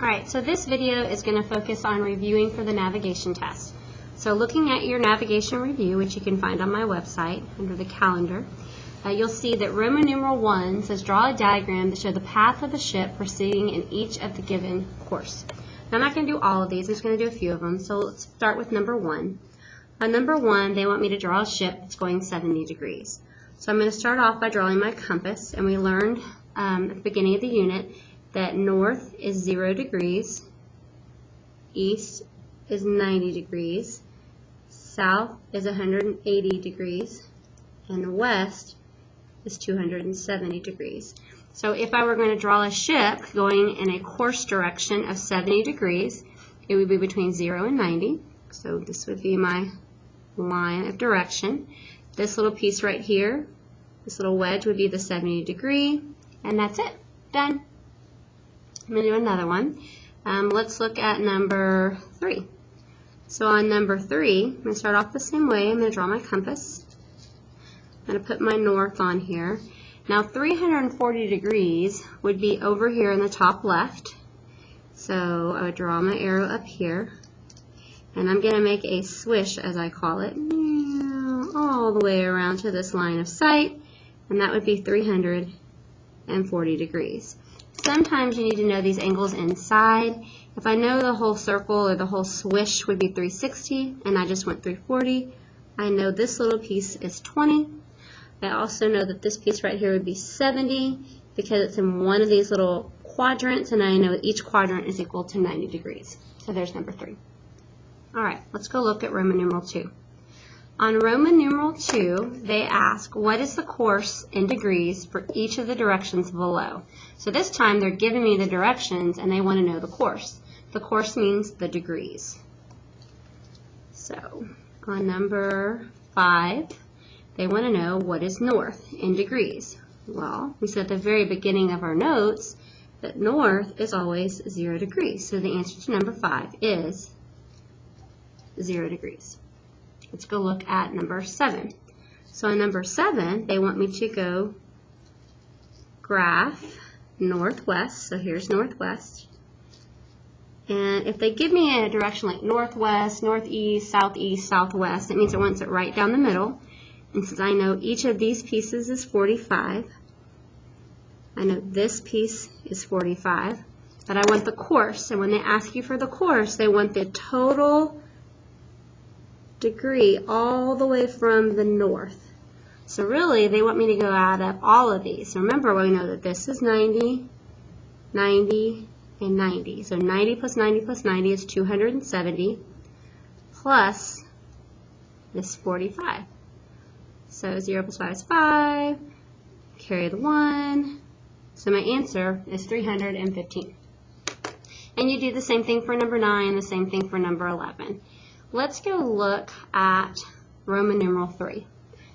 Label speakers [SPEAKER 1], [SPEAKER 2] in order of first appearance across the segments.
[SPEAKER 1] Alright, so this video is going to focus on reviewing for the navigation test. So looking at your navigation review, which you can find on my website under the calendar, you'll see that Roman numeral 1 says draw a diagram to show the path of the ship proceeding in each of the given course. Now, I'm not going to do all of these, I'm just going to do a few of them. So let's start with number 1. On number 1, they want me to draw a ship that's going 70 degrees. So I'm going to start off by drawing my compass, and we learned at the beginning of the unit that north is 0 degrees, east is 90 degrees, south is 180 degrees, and west is 270 degrees. So if I were going to draw a ship going in a course direction of 70 degrees, it would be between 0 and 90. So this would be my line of direction. This little piece right here, this little wedge would be the 70 degree, and that's it. Done. I'm going to do another one. Let's look at number 3. So on number 3, I'm going to start off the same way. I'm going to draw my compass. I'm going to put my north on here. Now 340 degrees would be over here in the top left. So I would draw my arrow up here. And I'm going to make a swish, as I call it, all the way around to this line of sight. And that would be 340 degrees. Sometimes you need to know these angles inside. If I know the whole circle or the whole swish would be 360 and I just went 340, I know this little piece is 20. I also know that this piece right here would be 70 because it's in one of these little quadrants, and I know each quadrant is equal to 90 degrees. So there's number 3. All right, let's go look at Roman numeral 2. On Roman numeral 2, they ask, what is the course in degrees for each of the directions below? So this time they're giving me the directions and they want to know the course. The course means the degrees. So on number 5, they want to know what is north in degrees. Well, we said at the very beginning of our notes that north is always 0 degrees. So the answer to number 5 is 0 degrees. Let's go look at number 7. So on number 7, they want me to go graph northwest. So here's northwest. And if they give me a direction like northwest, northeast, southeast, southwest, it means it wants it right down the middle. And since I know each of these pieces is 45, I know this piece is 45, but I want the course. And when they ask you for the course, they want the total degree all the way from the north. So really, they want me to go add up all of these. So remember, we know that this is 90, 90, and 90. So 90 plus 90 plus 90 is 270, plus this 45. So 0 plus 5 is 5, carry the 1. So my answer is 315. And you do the same thing for number 9, the same thing for number 11. Let's go look at Roman numeral 3.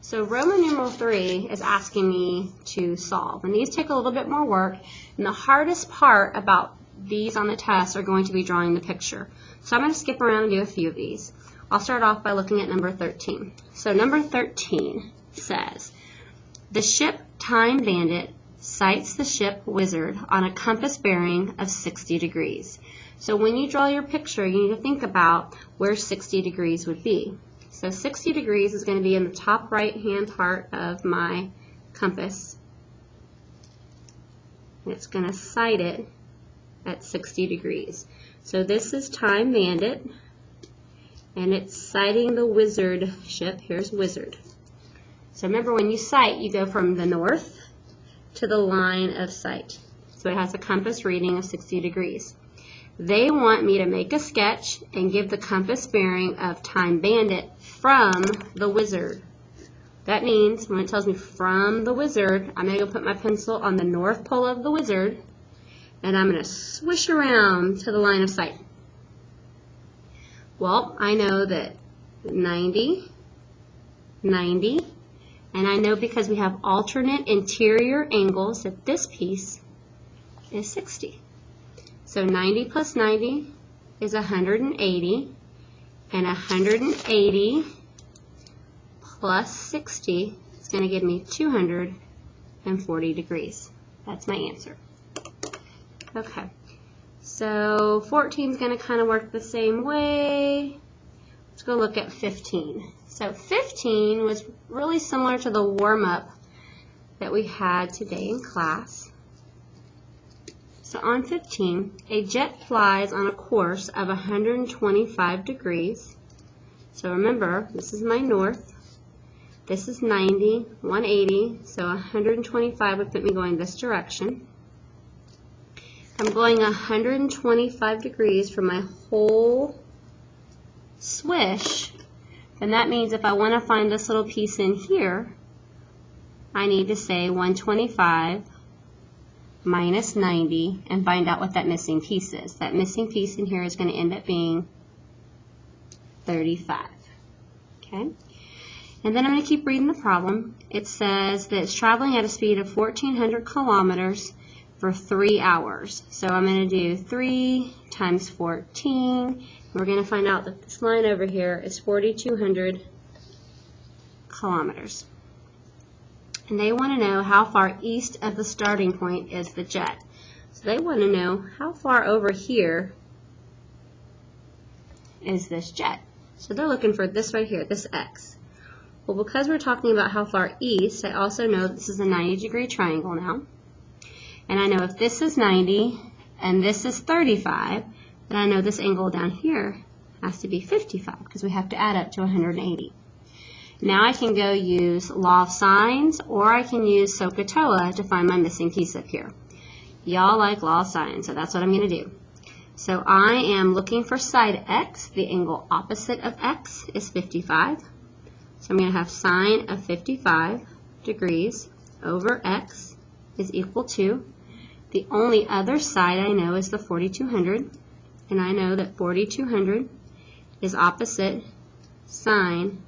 [SPEAKER 1] So Roman numeral 3 is asking me to solve. And these take a little bit more work. And the hardest part about these on the test are going to be drawing the picture. So I'm going to skip around and do a few of these. I'll start off by looking at number 13. So number 13 says, the ship Time Bandit sights the ship Wizard on a compass bearing of 60 degrees. So when you draw your picture, you need to think about where 60 degrees would be. So 60 degrees is going to be in the top right-hand part of my compass. And it's going to sight it at 60 degrees. So this is Time Bandit, and it's sighting the Wizard ship. Here's Wizard. So remember, when you sight, you go from the north to the line of sight. So it has a compass reading of 60 degrees. They want me to make a sketch and give the compass bearing of Time Bandit from the Wizard. That means when it tells me from the Wizard, I'm going to go put my pencil on the north pole of the Wizard, and I'm going to swish around to the line of sight. Well, I know that 90, 90, and I know because we have alternate interior angles that this piece is 60. So 90 plus 90 is 180, and 180 plus 60 is going to give me 240 degrees. That's my answer. Okay. So 14 is going to kind of work the same way. Let's go look at 15. So 15 was really similar to the warm-up that we had today in class. So on 15, a jet flies on a course of 125 degrees. So remember, this is my north. This is 90, 180, so 125 would put me going this direction. I'm going 125 degrees for my whole swish, then that means if I want to find this little piece in here, I need to say 125 minus 90 and find out what that missing piece is. That missing piece in here is going to end up being 35. Okay? And then I'm going to keep reading the problem. It says that it's traveling at a speed of 1,400 kilometers for 3 hours. So I'm going to do 3 times 14. We're going to find out that this line over here is 4,200 kilometers. And they want to know how far east of the starting point is the jet. So they want to know how far over here is this jet. So they're looking for this right here, this X. Well, because we're talking about how far east, I also know this is a 90-degree triangle now. And I know if this is 90 and this is 35, then I know this angle down here has to be 55 because we have to add up to 180. Now I can go use law of sines, or I can use SOHCAHTOA to find my missing piece up here. Y'all like law of sines, so that's what I'm going to do. So I am looking for side x. The angle opposite of x is 55. So I'm going to have sine of 55 degrees over x is equal to, the only other side I know is the 4,200, and I know that 4,200 is opposite sine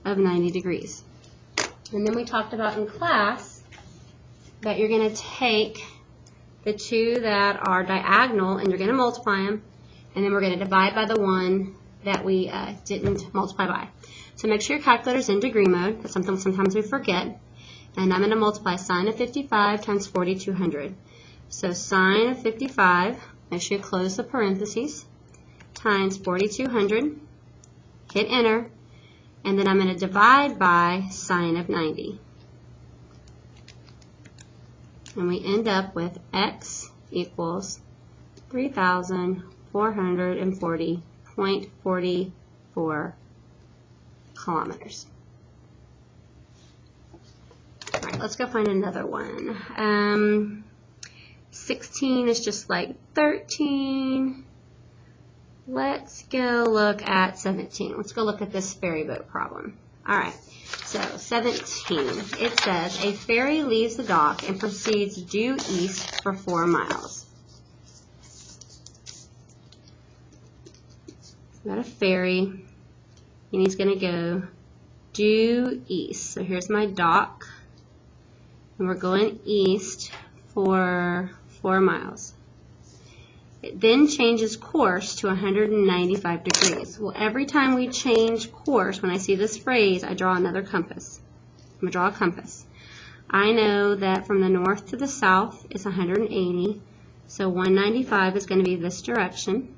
[SPEAKER 1] of 90 degrees. And then we talked about in class that you're going to take the two that are diagonal and you're going to multiply them, and then we're going to divide by the one that we didn't multiply by. So make sure your calculator's in degree mode. That's something sometimes we forget. And I'm going to multiply sine of 55 times 4,200. So sine of 55, make sure you close the parentheses, times 4,200, hit enter, and then I'm going to divide by sine of 90. And we end up with x equals 3,440.44 kilometers. All right, let's go find another one. 16 is just like 13. Let's go look at 17. Let's go look at this ferry boat problem. All right, so 17. It says, a ferry leaves the dock and proceeds due east for 4 miles. Got a ferry, and he's going to go due east. So here's my dock, and we're going east for 4 miles. It then changes course to 195 degrees. Well, every time we change course, when I see this phrase, I draw another compass. I'm going to draw a compass. I know that from the north to the south is 180, so 195 is going to be this direction.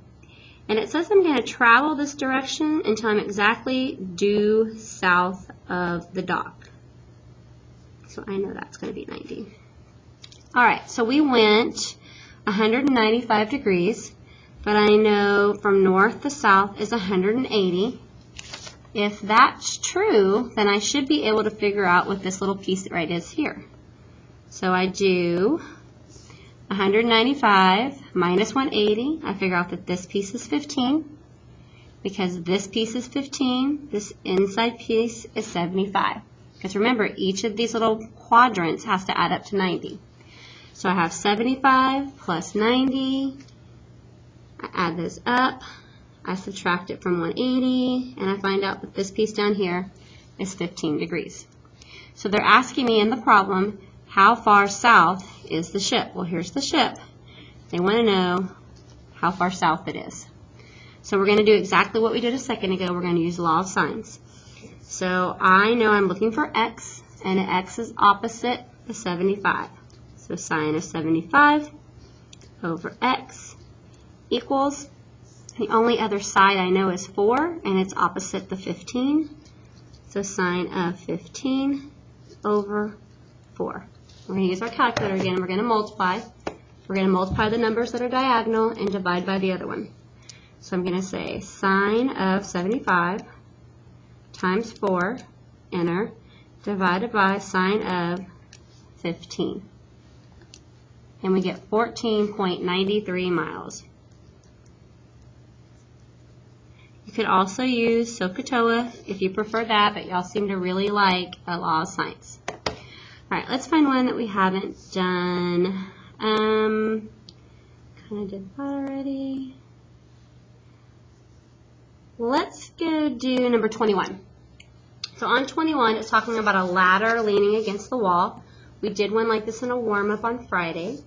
[SPEAKER 1] And it says I'm going to travel this direction until I'm exactly due south of the dock. So I know that's going to be 90. All right, so we went 195 degrees, but I know from north to south is 180. If that's true, then I should be able to figure out what this little piece right is here. So I do 195 minus 180. I figure out that this piece is 15. Because this piece is 15, this inside piece is 75. Because remember, each of these little quadrants has to add up to 90. So I have 75 plus 90. I add this up. I subtract it from 180, and I find out that this piece down here is 15 degrees. So they're asking me in the problem, how far south is the ship? Well, here's the ship. They want to know how far south it is. So we're going to do exactly what we did a second ago. We're going to use law of sines. So I know I'm looking for x, and x is opposite the 75. So sine of 75 over x equals, the only other side I know is 4, and it's opposite the 15. So sine of 15 over 4. We're going to use our calculator again. We're going to multiply. We're going to multiply the numbers that are diagonal and divide by the other one. So I'm going to say sine of 75 times 4, enter, divided by sine of 15. And we get 14.93 miles. You could also use SOHCAHTOA if you prefer that, but y'all seem to really like a law of science. All right, let's find one that we haven't done. Kind of did that already. Let's go do number 21. So on 21, it's talking about a ladder leaning against the wall. We did one like this in a warm-up on Friday.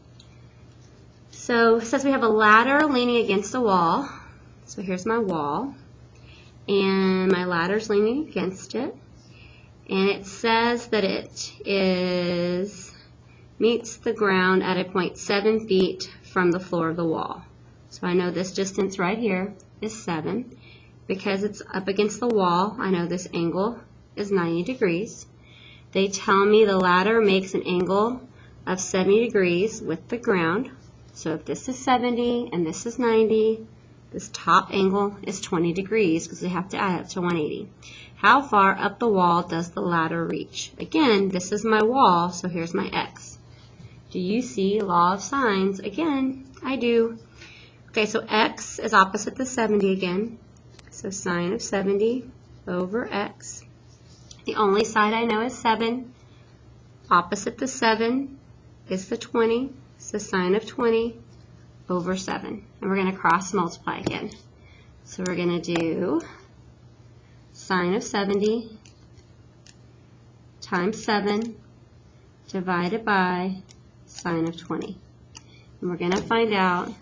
[SPEAKER 1] So it says we have a ladder leaning against a wall. So here's my wall, and my ladder's leaning against it. And it says that it meets the ground at a point 7 feet from the floor of the wall. So I know this distance right here is 7. Because it's up against the wall, I know this angle is 90 degrees. They tell me the ladder makes an angle of 70 degrees with the ground. So if this is 70 and this is 90, this top angle is 20 degrees because we have to add it to 180. How far up the wall does the ladder reach? Again, this is my wall, so here's my x. Do you see law of sines? Again, I do. Okay, so x is opposite to 70 again. So sine of 70 over x. The only side I know is 7. Opposite the 7 is the 20. So sine of 20 over 7. And we're going to cross multiply again. So we're going to do sine of 70 times 7 divided by sine of 20. And we're going to find out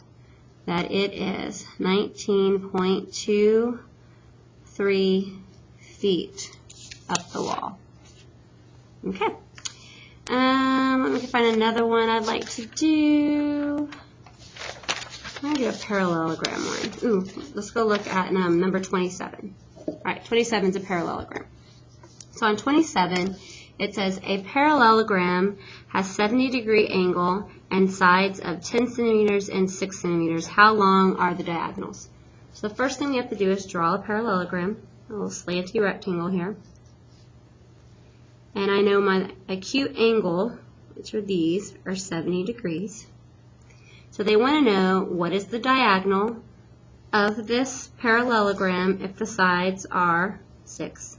[SPEAKER 1] that it is 19.23 feet up the wall. Okay. Let me find another one I'd like to do. I'm going to do a parallelogram one. Ooh, let's go look at number 27. All right, 27 is a parallelogram. So on 27, it says a parallelogram has 70-degree angle and sides of 10 centimeters and 6 centimeters. How long are the diagonals? So the first thing you have to do is draw a parallelogram, a little slanty rectangle here. And I know my acute angle, which are these, are 70 degrees. So they want to know what is the diagonal of this parallelogram if the sides are 6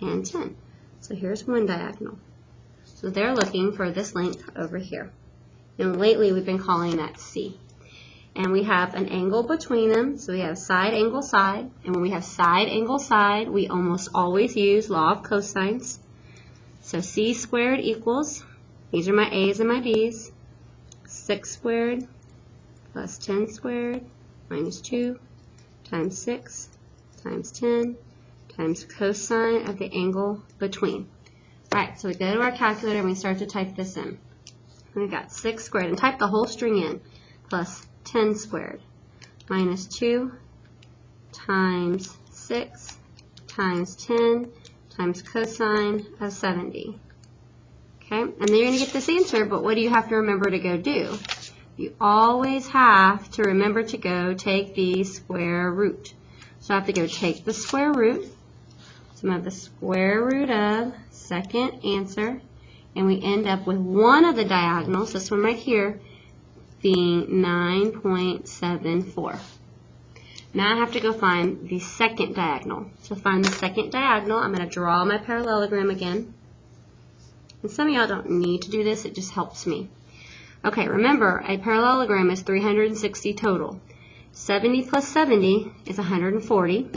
[SPEAKER 1] and 10. So here's one diagonal. So they're looking for this length over here. And lately we've been calling that C. And we have an angle between them, so we have side, angle, side. And when we have side, angle, side, we almost always use law of cosines. So C squared equals, these are my A's and my B's, 6 squared plus 10 squared minus 2 times 6 times 10 times cosine of the angle between. Alright, so we go to our calculator and we start to type this in. We've got 6 squared, and type the whole string in, plus 10 squared minus 2 times 6 times 10 times cosine of 70. Okay, and then you're going to get this answer, but what do you have to remember to go do? You always have to remember to go take the square root. So I have to go take the square root. So I'm going to have the square root of second answer, and we end up with one of the diagonals, this one right here, being 9.74. Now I have to go find the second diagonal. To find the second diagonal, I'm going to draw my parallelogram again. And some of y'all don't need to do this, it just helps me. Okay, remember, a parallelogram is 360 total. 70 plus 70 is 140.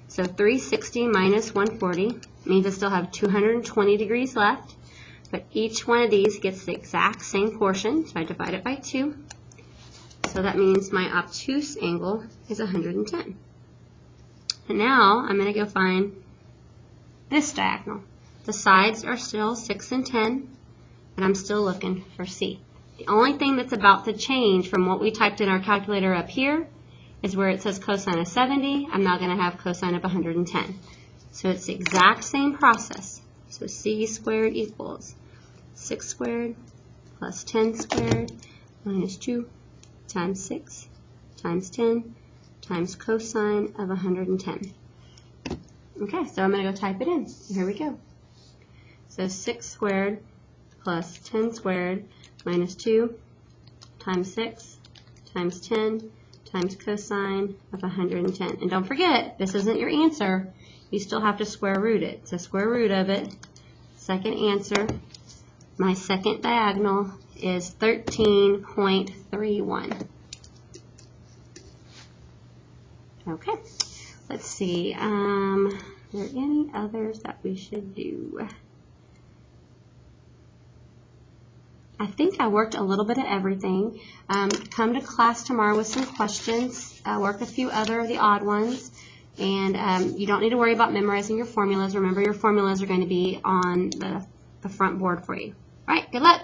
[SPEAKER 1] So 360 minus 140 means I still have 220 degrees left. But each one of these gets the exact same portion, so I divide it by 2. So that means my obtuse angle is 110. And now I'm going to go find this diagonal. The sides are still 6 and 10, and I'm still looking for C. The only thing that's about to change from what we typed in our calculator up here is where it says cosine of 70, I'm now going to have cosine of 110. So it's the exact same process. So c squared equals 6 squared plus 10 squared minus 2 times 6 times 10 times cosine of 110. Okay, so I'm going to go type it in. Here we go. So 6 squared plus 10 squared minus 2 times 6 times 10 times cosine of 110. And don't forget, this isn't your answer. You still have to square root it. So square root of it, second answer, my second diagonal is 13.31. Okay, let's see. Are there any others that we should do? I think I worked a little bit of everything. Come to class tomorrow with some questions. Work a few other of the odd ones. And you don't need to worry about memorizing your formulas. Remember, your formulas are going to be on the front board for you. All right, good luck.